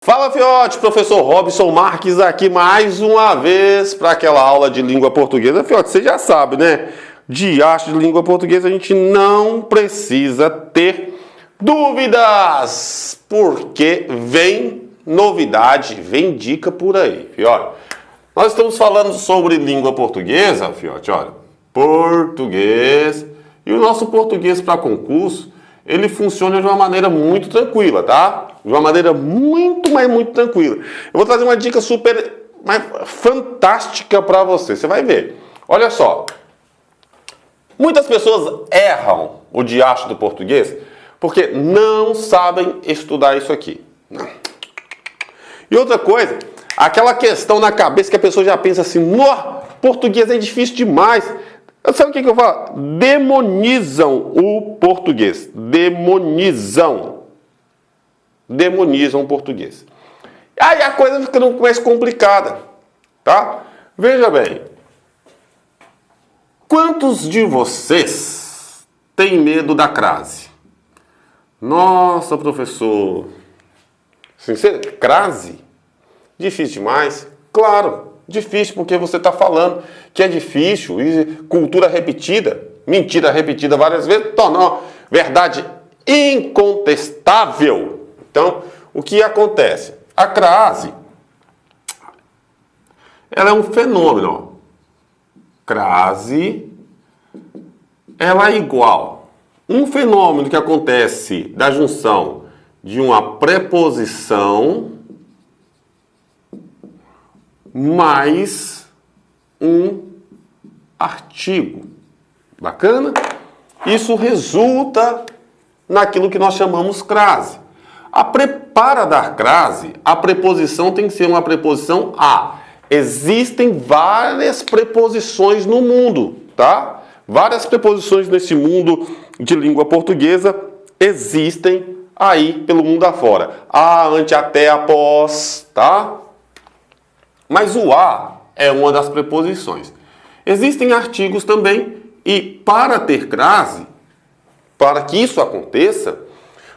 Fala, fiote, professor Robson Marques aqui mais uma vez para aquela aula de língua portuguesa. Fiote, você já sabe, né? De arte de língua portuguesa a gente não precisa ter dúvidas, porque vem novidade, vem dica por aí, fiote. Nós estamos falando sobre língua portuguesa, fiote, olha, português. E o nosso português para concurso, ele funciona de uma maneira muito tranquila, tá? De uma maneira muito, mas muito tranquila. Eu vou trazer uma dica super fantástica para você. Você vai ver. Olha só. Muitas pessoas erram o diacho do português porque não sabem estudar isso aqui. E outra coisa, aquela questão na cabeça que a pessoa já pensa assim, nó, português é difícil demais. Sabe o que eu falo? Demonizam o português. Demonizam o português. Aí a coisa fica mais complicada, tá? Veja bem. Quantos de vocês têm medo da crase? Nossa, professor. Sincero, crase? Difícil demais? Claro, difícil porque você está falando que é difícil e cultura repetida, mentira repetida várias vezes, tornou verdade incontestável. Então, o que acontece? A crase, ela é um fenômeno. Crase, ela é igual. Um fenômeno que acontece da junção de uma preposição mais um artigo. Bacana? Isso resulta naquilo que nós chamamos crase. Para dar crase, a preposição tem que ser uma preposição a. Existem várias preposições no mundo, tá? Várias preposições nesse mundo de língua portuguesa existem aí pelo mundo afora. A, ante, até, após, tá? Mas o a é uma das preposições. Existem artigos também e para ter crase, para que isso aconteça,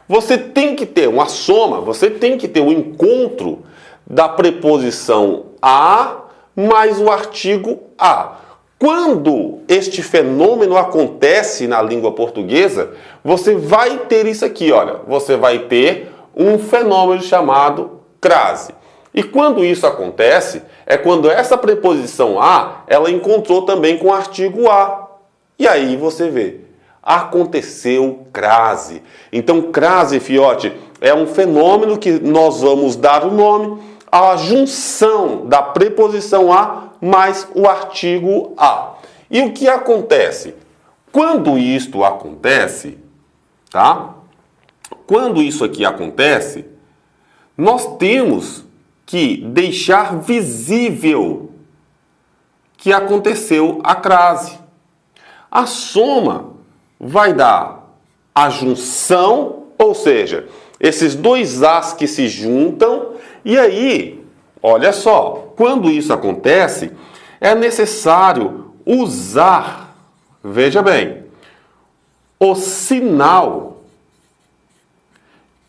você tem que ter uma soma, você tem que ter um encontro da preposição a mais o artigo a. Quando este fenômeno acontece na língua portuguesa, você vai ter isso aqui, olha. Você vai ter um fenômeno chamado crase. E quando isso acontece, é quando essa preposição a, ela encontrou também com o artigo a. E aí você vê. Aconteceu crase. Então, crase, fiote, é um fenômeno que nós vamos dar o nome à junção da preposição a mais o artigo a. E o que acontece? Quando isto acontece, tá? Quando isso aqui acontece, nós temos que deixar visível que aconteceu a crase. A soma vai dar a junção, ou seja, esses dois as que se juntam, e aí, olha só, quando isso acontece, é necessário usar, veja bem, o sinal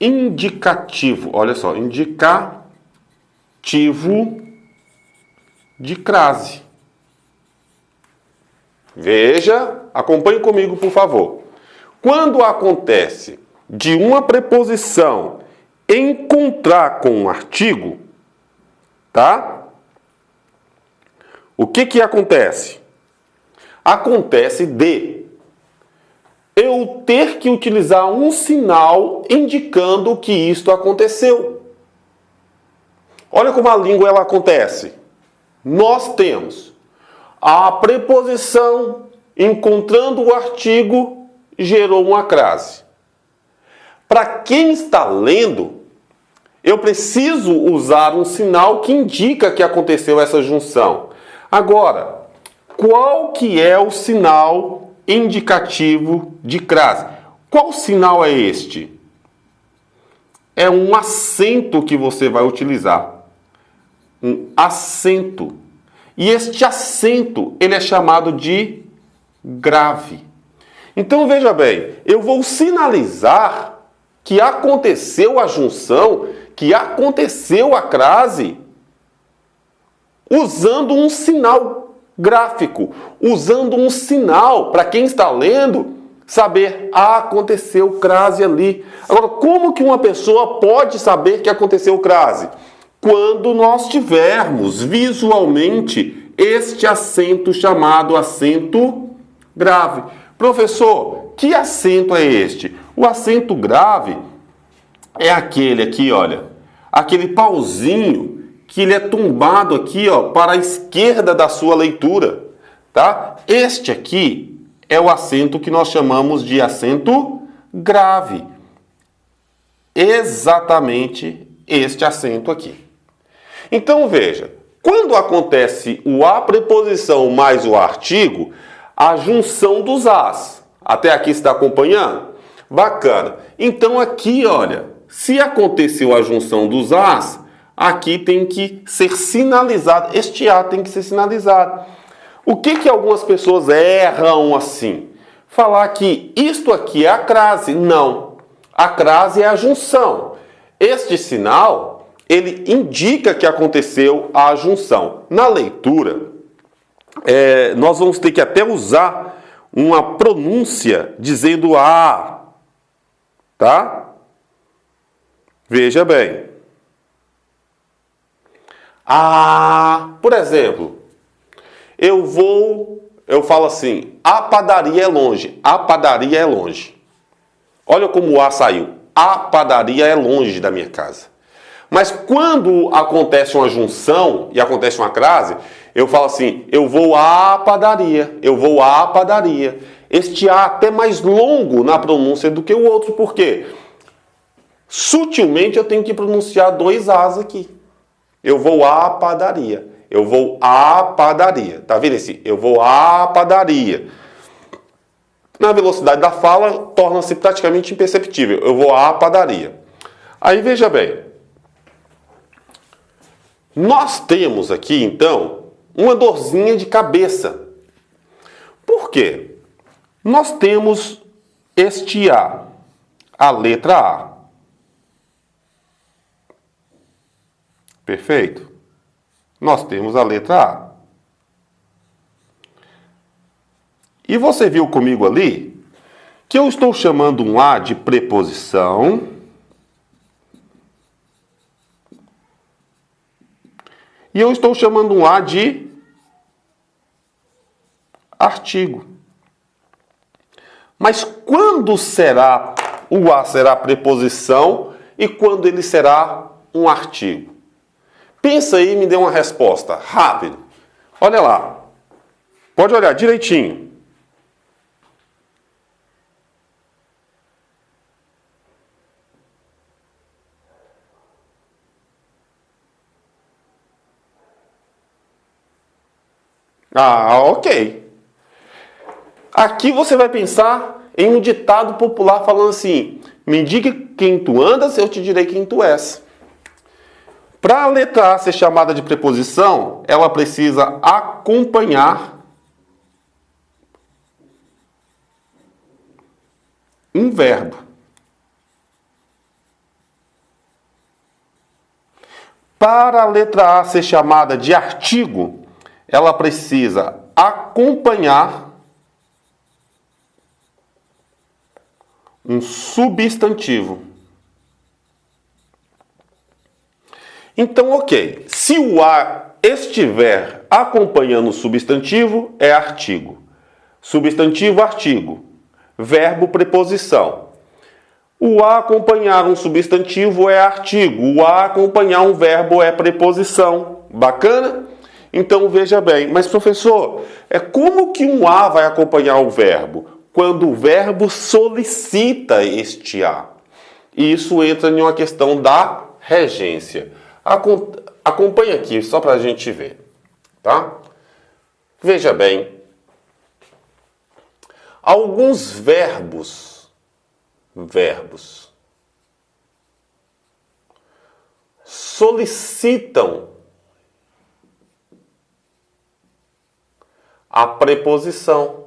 indicativo, olha só, indicativo de crase. Veja, acompanhe comigo, por favor. Quando acontece de uma preposição encontrar com um artigo, tá? O que acontece? Acontece de eu ter que utilizar um sinal indicando que isto aconteceu. Olha como a língua ela acontece. Nós temos a preposição encontrando o artigo gerou uma crase. Para quem está lendo, eu preciso usar um sinal que indica que aconteceu essa junção. Agora, qual que é o sinal indicativo de crase? Qual sinal é este? É um acento que você vai utilizar. Um acento. E este acento, ele é chamado de grave. Então, veja bem, eu vou sinalizar que aconteceu a junção que aconteceu a crase usando um sinal gráfico, usando um sinal para quem está lendo saber, aconteceu crase ali. Agora, como que uma pessoa pode saber que aconteceu crase? Quando nós tivermos visualmente este acento chamado acento grave. Professor, que acento é este? O acento grave é aquele aqui, olha, aquele pauzinho que ele é tombado aqui, ó, para a esquerda da sua leitura, tá? Este aqui é o acento que nós chamamos de acento grave. Exatamente este acento aqui. Então veja, quando acontece o a preposição mais o artigo, a junção dos as. Até aqui está acompanhando? Bacana. Então aqui, olha, se aconteceu a junção dos as, aqui tem que ser sinalizado. Este a tem que ser sinalizado. O que algumas pessoas erram assim? Falar que isto aqui é a crase. Não. A crase é a junção. Este sinal, ele indica que aconteceu a junção. Na leitura, nós vamos ter que até usar uma pronúncia dizendo a. Tá? Veja bem. A, por exemplo, eu falo assim, a padaria é longe, a padaria é longe. Olha como o A saiu, a padaria é longe da minha casa. Mas quando acontece uma junção e acontece uma crase, eu falo assim, eu vou à padaria, eu vou à padaria. Este A é até mais longo na pronúncia do que o outro, por quê? Sutilmente eu tenho que pronunciar dois As aqui. Eu vou à padaria. Eu vou à padaria. Tá vendo esse? Eu vou à padaria. Na velocidade da fala, torna-se praticamente imperceptível. Eu vou à padaria. Aí veja bem. Nós temos aqui, então, uma dorzinha de cabeça. Por quê? Nós temos este a letra A. Perfeito? Nós temos a letra A. E você viu comigo ali que eu estou chamando um A de preposição e eu estou chamando um A de artigo. Mas quando será o A será preposição e quando ele será um artigo? Pensa aí e me dê uma resposta. Rápido. Olha lá. Pode olhar direitinho. Ah, ok. Aqui você vai pensar em um ditado popular falando assim: me diga quem tu andas, eu te direi quem tu és. Para a letra A ser chamada de preposição, ela precisa acompanhar um verbo. Para a letra A ser chamada de artigo, ela precisa acompanhar um substantivo. Então, ok. Se o A estiver acompanhando o substantivo, é artigo. Substantivo, artigo. Verbo, preposição. O A acompanhar um substantivo é artigo. O A acompanhar um verbo é preposição. Bacana? Então, veja bem. Mas, professor, como que um A vai acompanhar o verbo? Quando o verbo solicita este A. E isso entra em uma questão da regência. Acompanhe aqui, só para a gente ver, tá? Veja bem. Alguns verbos solicitam a preposição.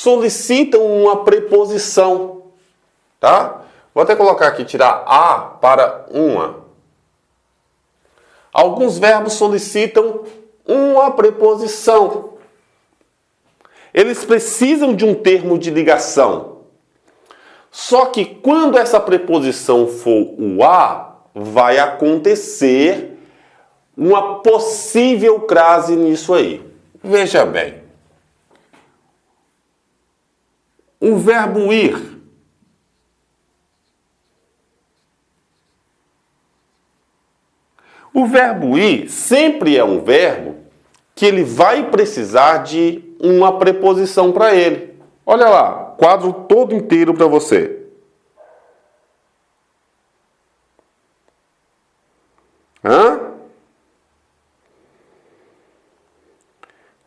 solicitam uma preposição, tá? Vou até colocar aqui, tirar a para uma. Alguns verbos solicitam uma preposição. Eles precisam de um termo de ligação. Só que quando essa preposição for o a, vai acontecer uma possível crase nisso aí. Veja bem. O verbo ir. O verbo ir sempre é um verbo que ele vai precisar de uma preposição para ele. Olha lá, quadro todo inteiro para você.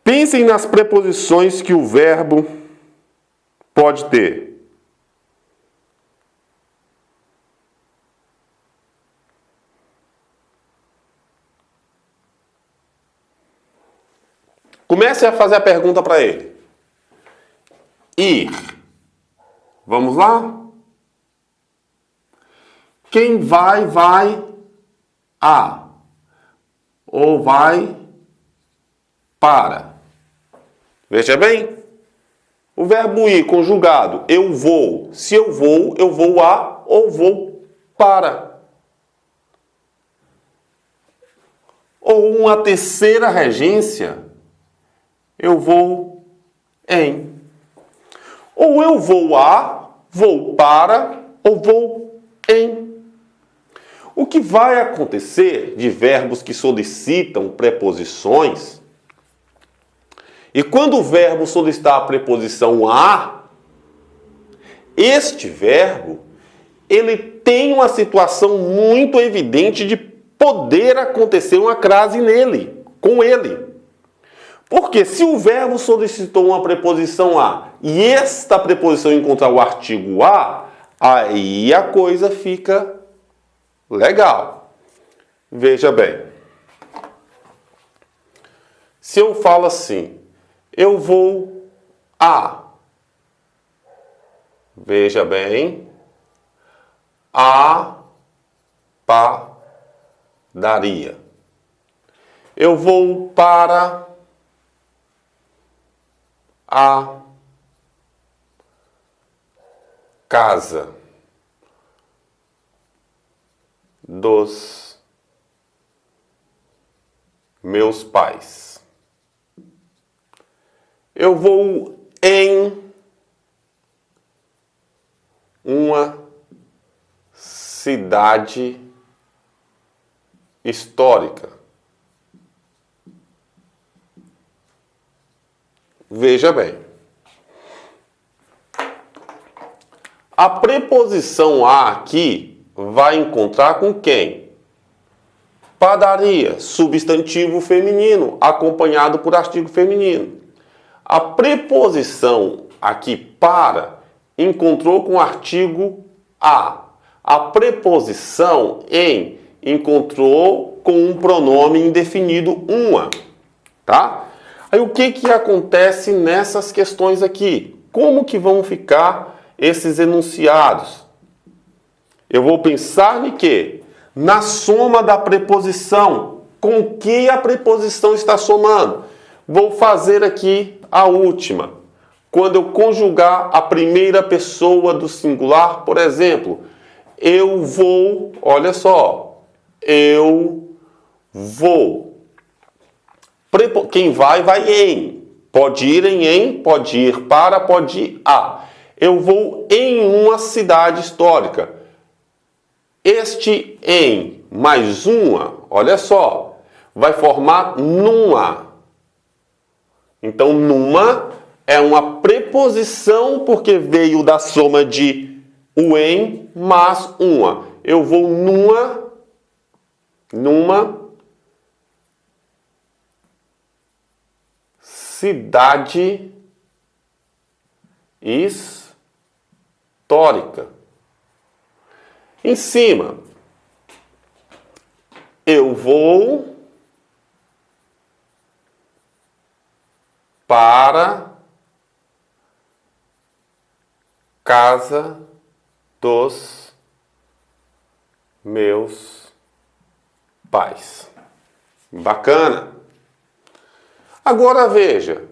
Pensem nas preposições que o verbo pode ter. Comece a fazer a pergunta para ele. Ir. Vamos lá? Quem vai, vai a. Ou vai para. Veja bem. O verbo ir conjugado, eu vou. Se eu vou a ou vou para. Ou uma terceira regência, eu vou em. Ou eu vou a, vou para, ou vou em. O que vai acontecer de verbos que solicitam preposições, e quando o verbo solicitar a preposição a, este verbo, ele tem uma situação muito evidente de poder acontecer uma crase nele, com ele. Porque se o verbo solicitou uma preposição a e esta preposição encontrar o artigo a, aí a coisa fica legal. Veja bem. Se eu falo assim, eu vou a. Veja bem. A padaria. Eu vou para a casa dos meus pais. Eu vou em uma cidade histórica. Veja bem. A preposição a aqui vai encontrar com quem? Padaria, substantivo feminino, acompanhado por artigo feminino. A preposição aqui para encontrou com o artigo a. A preposição em encontrou com um pronome indefinido uma, tá? Aí o que acontece nessas questões aqui? Como que vão ficar esses enunciados? Eu vou pensar em quê? Na soma da preposição. Com que a preposição está somando? Vou fazer aqui a última. Quando eu conjugar a primeira pessoa do singular, por exemplo, eu vou, olha só, eu vou. Quem vai, vai em. Pode ir em, pode ir para, pode ir a. Eu vou em uma cidade histórica. Este em mais uma, olha só, vai formar numa. Então, numa é uma preposição porque veio da soma de o em mais uma. Eu vou numa cidade histórica. Em cima, eu vou para casa dos meus pais. Bacana? Agora veja,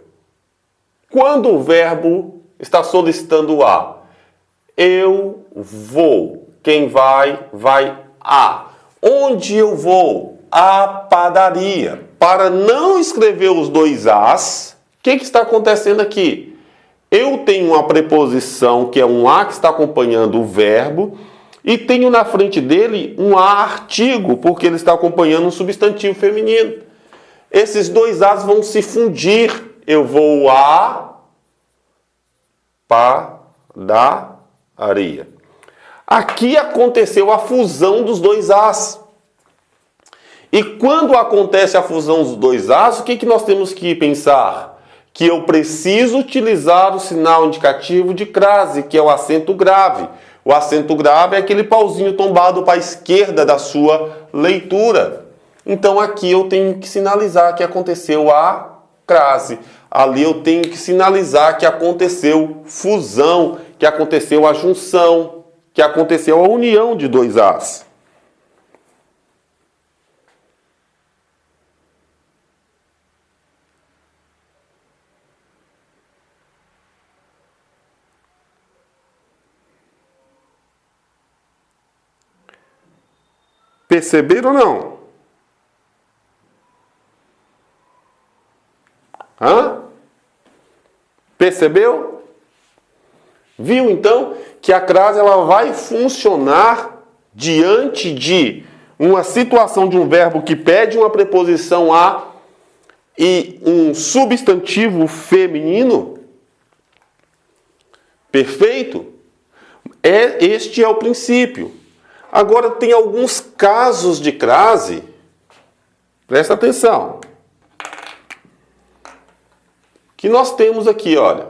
quando o verbo está solicitando a, eu vou. Quem vai, vai a. Onde eu vou? À padaria. Para não escrever os dois as, o que está acontecendo aqui? Eu tenho uma preposição que é um a que está acompanhando o verbo e tenho na frente dele um a artigo, porque ele está acompanhando um substantivo feminino. Esses dois as vão se fundir. Eu vou à padaria. Aqui aconteceu a fusão dos dois as. E quando acontece a fusão dos dois as, o que nós temos que pensar? Que eu preciso utilizar o sinal indicativo de crase, que é o acento grave. O acento grave é aquele pauzinho tombado para a esquerda da sua leitura. Então aqui eu tenho que sinalizar que aconteceu a crase. Ali eu tenho que sinalizar que aconteceu fusão, que aconteceu a junção, que aconteceu a união de dois as. Perceberam ou não? Hã? Percebeu? Viu então que a crase ela vai funcionar diante de uma situação de um verbo que pede uma preposição a e um substantivo feminino? Perfeito? Este é o princípio. Agora tem alguns casos de crase. Presta atenção. Que nós temos aqui, olha.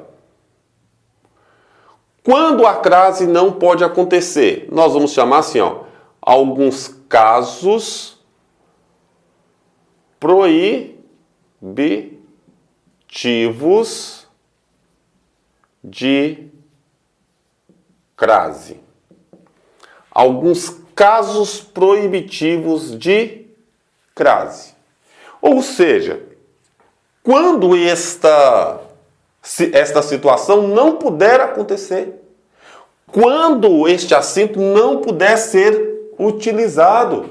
Quando a crase não pode acontecer, nós vamos chamar assim, ó, alguns casos proibitivos de crase. Alguns casos proibitivos de crase. Ou seja, quando esta situação não puder acontecer, quando este acento não puder ser utilizado,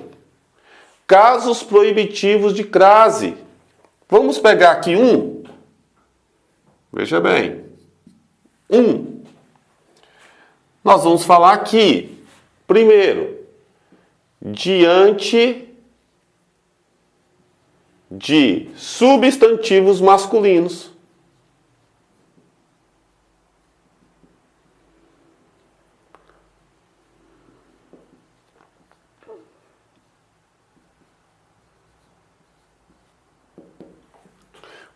casos proibitivos de crase. Vamos pegar aqui um. Veja bem. Nós vamos falar aqui, primeiro, diante de substantivos masculinos.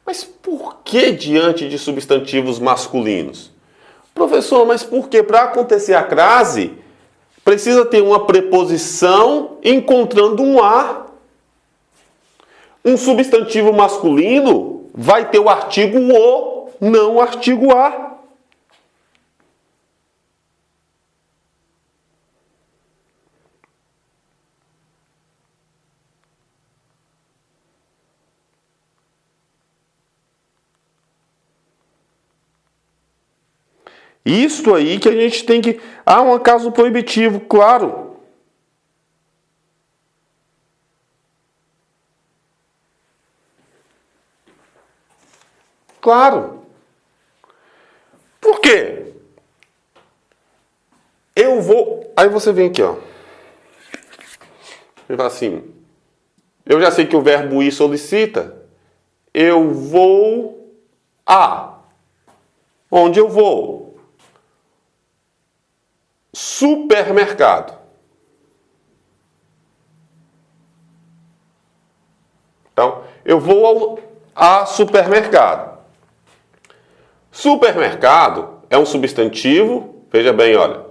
Mas por que diante de substantivos masculinos? Professor, mas por que? Para acontecer a crase, precisa ter uma preposição encontrando um a. Um substantivo masculino vai ter o artigo o, não o artigo a. Isto aí que a gente tem que... Ah, um caso proibitivo, claro. Claro. Por quê? Eu vou... Aí você vem aqui, ó. Ele fala assim... Eu já sei que o verbo ir solicita. Eu vou a. Onde eu vou? Supermercado. Então, eu vou a supermercado. Supermercado é um substantivo. Veja bem, olha.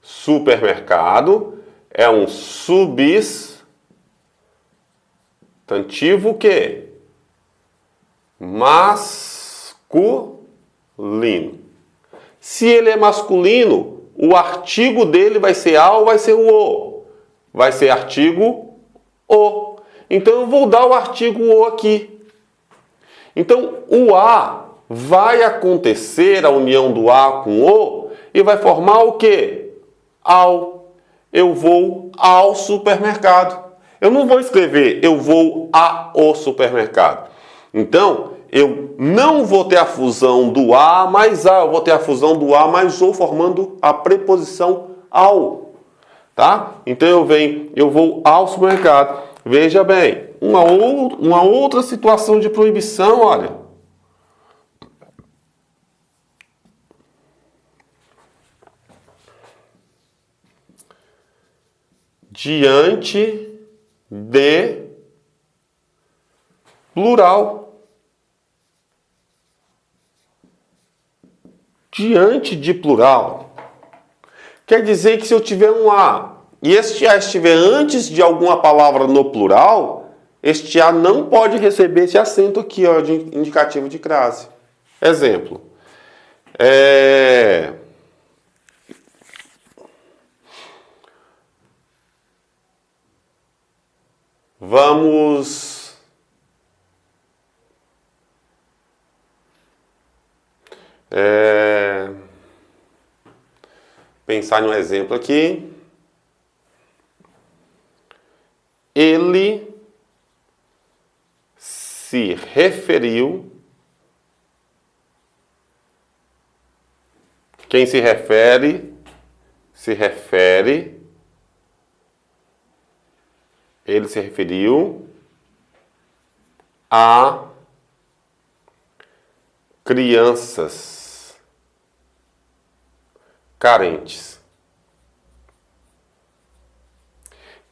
Supermercado é um substantivo que masculino. Se ele é masculino, o artigo dele vai ser a ou vai ser o o? Vai ser artigo o. Então eu vou dar o artigo o aqui. Então o a vai acontecer a união do a com o e vai formar o quê? Ao. Eu vou ao supermercado. Eu não vou escrever eu vou ao supermercado. Então, eu não vou ter a fusão do a mais a, eu vou ter a fusão do a mais o, formando a preposição ao. Tá? Então eu vou ao supermercado. Veja bem, uma outra situação de proibição, olha. Diante de plural. Diante de plural. Quer dizer que se eu tiver um a e este a estiver antes de alguma palavra no plural, este a não pode receber esse acento aqui, ó, de indicativo de crase. Exemplo. Vamos pensar em um exemplo aqui. Ele se referiu. Quem se refere, ele se referiu a crianças carentes.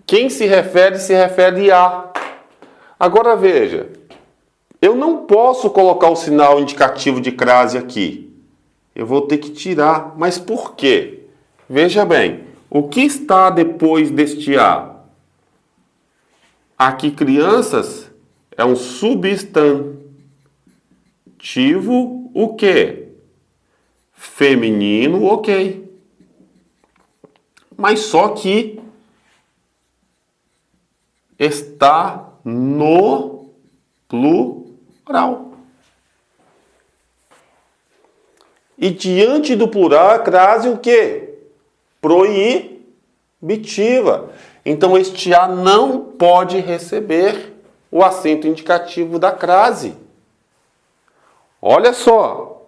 Quem se refere a. Agora veja, eu não posso colocar o sinal indicativo de crase aqui. Eu vou ter que tirar. Mas por quê? Veja bem, o que está depois deste a? Aqui, crianças é um substantivo, o quê? Feminino, ok. Mas só que está no plural. E diante do plural, a crase o quê? Proibitiva. Então, este a não pode receber o acento indicativo da crase. Olha só.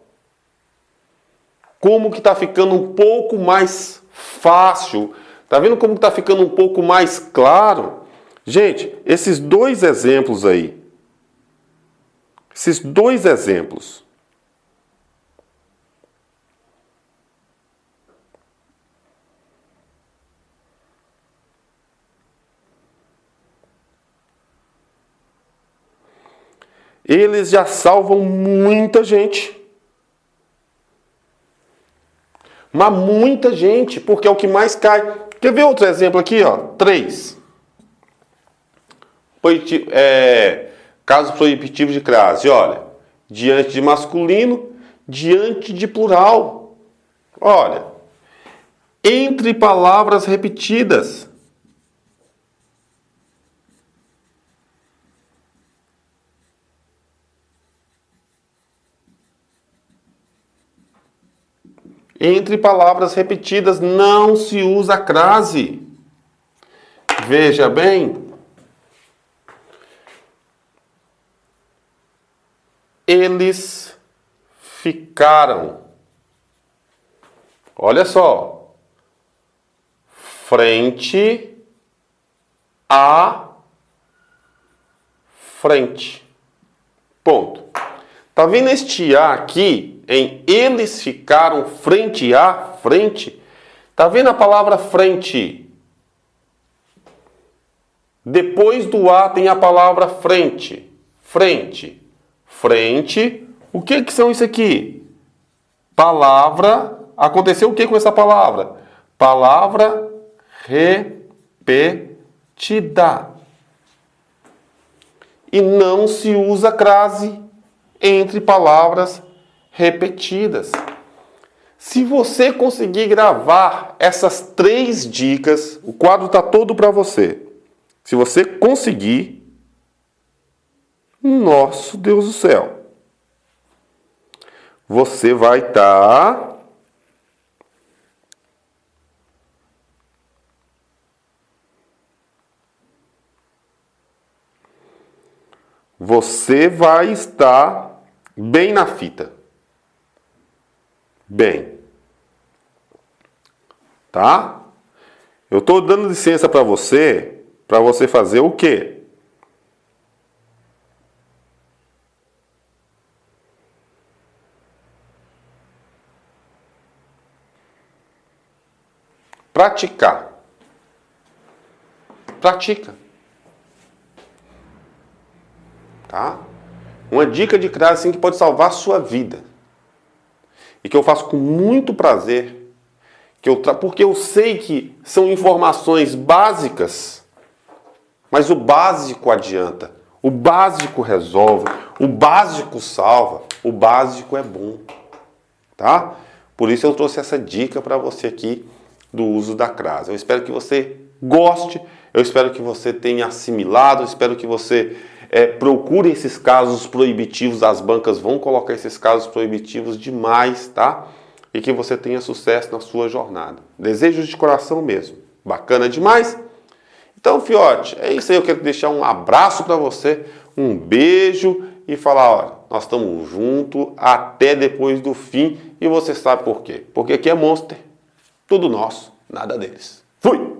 Como que está ficando um pouco mais fácil. Está vendo como está ficando um pouco mais claro? Gente, esses dois exemplos aí. Esses dois exemplos. Eles já salvam muita gente. Mas muita gente, porque é o que mais cai. Quer ver outro exemplo aqui? 3. Caso proibitivo de crase. Olha, diante de masculino, diante de plural. Olha, entre palavras repetidas. Entre palavras repetidas não se usa crase. Veja bem. Eles ficaram. Olha só. Frente a frente. Ponto. Tá vendo este a aqui? Em eles ficaram frente a frente. Tá vendo a palavra frente? Depois do a tem a palavra frente. Frente. Frente. O que são isso aqui? Palavra. Aconteceu o que com essa palavra? Palavra repetida. E não se usa crase entre palavras repetidas. Se você conseguir gravar essas 3 dicas, o quadro está todo para você. Se você conseguir, nosso Deus do céu, você vai estar bem na fita. Bem. Tá? Eu estou dando licença para você fazer o quê? Praticar. Pratica. Tá? Uma dica de crase assim, que pode salvar a sua vida. E que eu faço com muito prazer. Porque eu sei que são informações básicas, mas o básico adianta. O básico resolve. O básico salva. O básico é bom. Tá? Por isso eu trouxe essa dica para você aqui do uso da crase. Eu espero que você goste. Eu espero que você tenha assimilado. Eu espero que você procure esses casos proibitivos. As bancas vão colocar esses casos proibitivos demais, tá? E que você tenha sucesso na sua jornada. Desejos de coração mesmo. Bacana demais? Então, fiote, é isso aí. Eu quero deixar um abraço para você, um beijo e falar, olha, nós estamos juntos até depois do fim. E você sabe por quê? Porque aqui é Monster. Tudo nosso, nada deles. Fui!